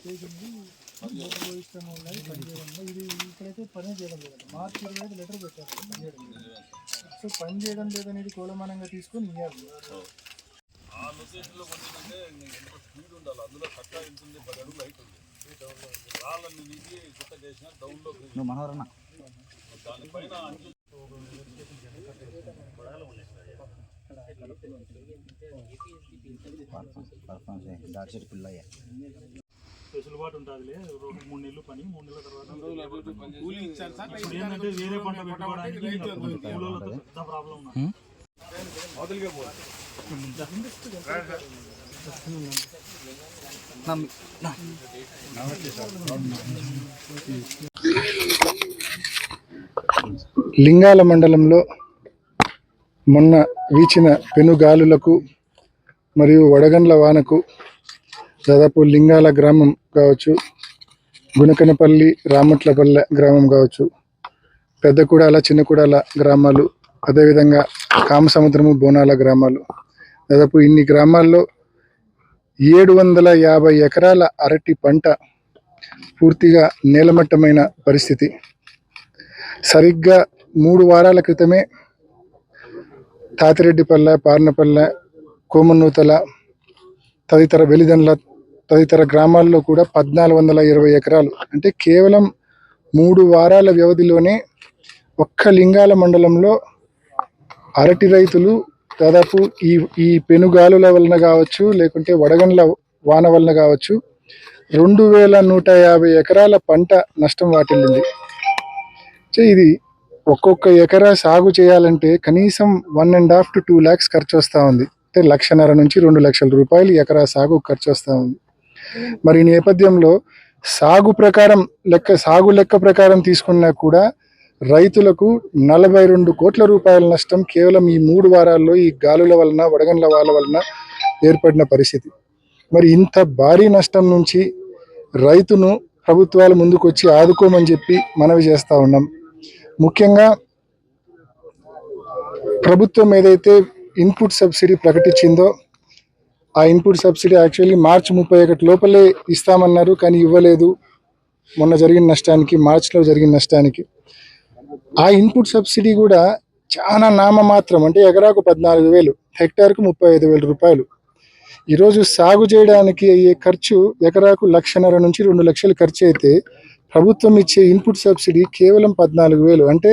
ఇష్టం ఉన్నది పనిచేయడంలో ఇది ఇక్కడైతే పని చేయడం లేదండి. మార్చి 25 లెటర్ పెట్టారు పని చేయడం లేదు. సో పని చేయడం లేదనేది కోలమానంగా తీసుకొని ఇవ్వాలి. ఆ లొకేషన్లో కొంచెంటే స్పీడ్ ఉండాలి. అందులో కట్ట ఉంటుంది 10 అడుగులు హైట్ ఉంది. రాళ్ళని నీటి గుట్ట చేసిన డౌన్లో మనోరణ దానిపైన వెసులుబాటు ఉంటుంది. 2-3 నెలలు పని, 3 నెలల తర్వాత ఏంటంటే వేరే పంట పెట్టుకోవడానికి పెద్ద ప్రాబ్లం ఉన్నది. లింగాల మండలంలో మొన్న వీచిన పెనుగాలులకు మరియు వడగండ్ల వానకు దాదాపు లింగాల గ్రామం కావచ్చు, గుణకనపల్లి, రామట్లపల్లె గ్రామం కావచ్చు, పెద్దకూడాల, చిన్నకూడాల గ్రామాలు, అదేవిధంగా కామసముద్రము, బోనాల గ్రామాలు, దాదాపు ఇన్ని గ్రామాల్లో 750 ఎకరాల అరటి పంట పూర్తిగా నేలమట్టమైన పరిస్థితి. సరిగ్గా 3 వారాల క్రితమే తాతిరెడ్డిపల్లె, పార్నపల్లె, కోమన్నూతల తదితర వెలిదండ్ల తదితర గ్రామాల్లో కూడా 1420 ఎకరాలు, అంటే కేవలం 3 వారాల వ్యవధిలోనే ఒక్క లింగాల మండలంలో అరటి రైతులు దాదాపు ఈ పెనుగాలుల వలన కావచ్చు, లేకుంటే వడగండ్ల వాన వలన కావచ్చు 2150 ఎకరాల పంట నష్టం వాటిల్లింది. ఇది ఒక్కొక్క ఎకరా సాగు చేయాలంటే కనీసం 1.5 to 2 lakhs ఖర్చు వస్తూ ఉంది. అంటే 1.5 నుంచి 2 లక్షల రూపాయలు ఎకరా సాగు ఖర్చు వస్తూ ఉంది. మరి ఈ నేపథ్యంలో సాగు లెక్క ప్రకారం తీసుకున్నా కూడా రైతులకు 42 కోట్ల రూపాయల నష్టం కేవలం ఈ 3 వారాల్లో ఈ గాలుల వలన, వడగండ్ల వాన వలన ఏర్పడిన పరిస్థితి. మరి ఇంత భారీ నష్టం నుంచి రైతును ప్రభుత్వాలు ముందుకు వచ్చి ఆదుకోమని చెప్పి మనవి చేస్తూ ఉన్నాం. ముఖ్యంగా ప్రభుత్వం ఏదైతే ఇన్పుట్ సబ్సిడీ ప్రకటించిందో ఆ ఇన్పుట్ సబ్సిడీ యాక్చువల్లీ మార్చి 31 లోపలే ఇస్తామన్నారు, కానీ ఇవ్వలేదు. మొన్న జరిగిన నష్టానికి, మార్చిలో జరిగిన నష్టానికి ఆ ఇన్పుట్ సబ్సిడీ కూడా చాలా నామమాత్రం, అంటే ఎకరాకు 14,000, హెక్టార్కు 35,000 రూపాయలు. ఈరోజు సాగు చేయడానికి అయ్యే ఖర్చు ఎకరాకు 1.5 నుంచి 2 లక్షలు ఖర్చు అయితే ప్రభుత్వం ఇచ్చే ఇన్పుట్ సబ్సిడీ కేవలం 14,000. అంటే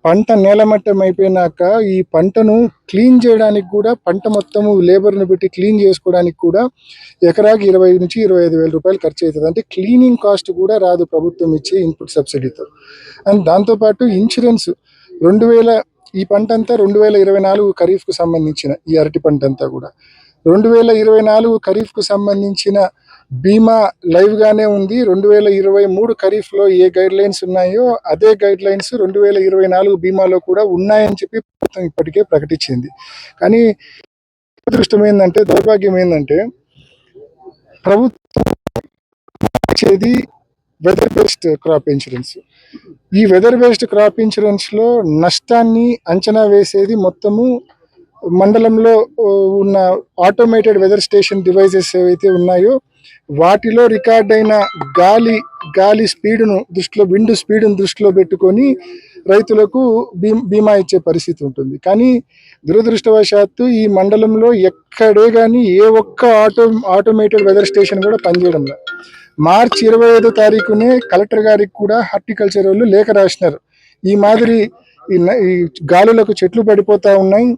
పంట నేలమట్టం అయిపోయినాక ఈ పంటను క్లీన్ చేయడానికి కూడా, పంట మొత్తము లేబర్ను పెట్టి క్లీన్ చేసుకోవడానికి కూడా ఎకరాకి 20 నుంచి 25,000 రూపాయలు ఖర్చు అవుతుంది. అంటే క్లీనింగ్ కాస్ట్ కూడా రాదు ప్రభుత్వం ఇచ్చే ఇన్పుట్ సబ్సిడీతో. అండ్ దాంతోపాటు ఇన్సూరెన్స్ 2000, ఈ పంట అంతా 2024 ఖరీఫ్కు సంబంధించిన ఈ అరటి పంట అంతా కూడా 2024 ఖరీఫ్కు సంబంధించిన బీమా లైవ్గానే ఉంది. 2023 ఖరీఫ్లో ఏ గైడ్ లైన్స్ ఉన్నాయో అదే గైడ్ లైన్స్ 2024 బీమాలో కూడా ఉన్నాయని చెప్పి ప్రభుత్వం ఇప్పటికే ప్రకటించింది. కానీ అదృష్టం ఏంటంటే, దౌర్భాగ్యం ఏంటంటే, ప్రభుత్వం ఇచ్చేది వెదర్ బేస్డ్ క్రాప్ ఇన్సూరెన్స్. ఈ వెదర్ బేస్డ్ క్రాప్ ఇన్సూరెన్స్లో నష్టాన్ని అంచనా వేసేది మొత్తము మండలంలో ఉన్న ఆటోమేటెడ్ వెదర్ స్టేషన్ డివైజెస్ ఏవైతే ఉన్నాయో వాటిలో రికార్డ్ అయిన గాలి స్పీడును దృష్టిలో, విండ్ స్పీడును దృష్టిలో పెట్టుకొని రైతులకు బీమా ఇచ్చే పరిస్థితి ఉంటుంది. కానీ దురదృష్టవశాత్తు ఈ మండలంలో ఎక్కడే కానీ ఏ ఒక్క ఆటోమేటెడ్ వెదర్ స్టేషన్ కూడా పనిచేయడం లేదు. మార్చి 25 తారీఖునే కలెక్టర్ గారికి కూడా హార్టికల్చర్ వాళ్ళు లేఖ రాసినారు. ఈ మాదిరి ఈ గాలులకు చెట్లు పడిపోతూ ఉన్నాయి,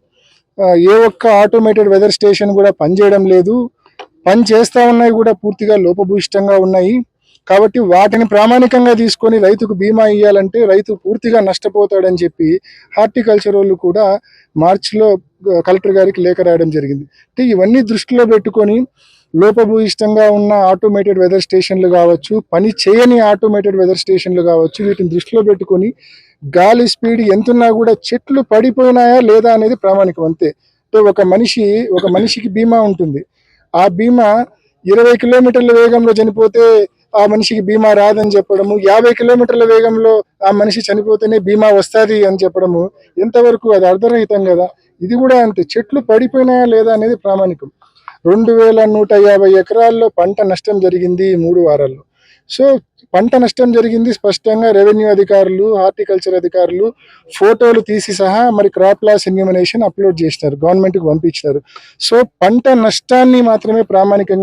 ఏ ఒక్క ఆటోమేటెడ్ వెదర్ స్టేషన్ కూడా పనిచేయడం లేదు, పని చేస్తూ ఉన్నాయి కూడా పూర్తిగా లోపభూయిష్టంగా ఉన్నాయి. కాబట్టి వాటిని ప్రామాణికంగా తీసుకొని రైతుకు బీమా ఇవ్వాలంటే రైతు పూర్తిగా నష్టపోతాడని చెప్పి హార్టికల్చర్ వాళ్ళు కూడా మార్చిలో కలెక్టర్ గారికి లేఖ రాయడం జరిగింది. అంటే ఇవన్నీ దృష్టిలో పెట్టుకొని లోపభూయిష్టంగా ఉన్న ఆటోమేటెడ్ వెదర్ స్టేషన్లు కావచ్చు, పని చేయని ఆటోమేటెడ్ వెదర్ స్టేషన్లు కావచ్చు, వీటిని దృష్టిలో పెట్టుకొని గాలి స్పీడ్ ఎంతున్నా కూడా చెట్లు పడిపోయినాయా లేదా అనేది ప్రామాణికం అంతే. అంటే ఒక మనిషికి బీమా ఉంటుంది. ఆ బీమా 20 కిలోమీటర్ల వేగంలో చనిపోతే ఆ మనిషికి బీమా రాదని చెప్పడము, 50 కిలోమీటర్ల వేగంలో ఆ మనిషి చనిపోతేనే బీమా వస్తుంది అని చెప్పడము ఎంతవరకు అది అర్ధరహితం కదా. ఇది కూడా అంతే, చెట్లు పడిపోయినాయా లేదా అనేది ప్రామాణికం. 2150 ఎకరాల్లో పంట నష్టం జరిగింది ఈ 3 వారాల్లో. సో పంట నష్టం జరిగింది స్పష్టంగా రెవెన్యూ అధికారులు, హార్టికల్చర్ అధికారులు ఫోటోలు తీసి సహా మరి క్రాప్ లాస్ ఎన్యూమినేషన్ అప్లోడ్ చేసినారు, గవర్నమెంట్కి పంపించినారు. సో పంట నష్టాన్ని మాత్రమే ప్రామాణికంగా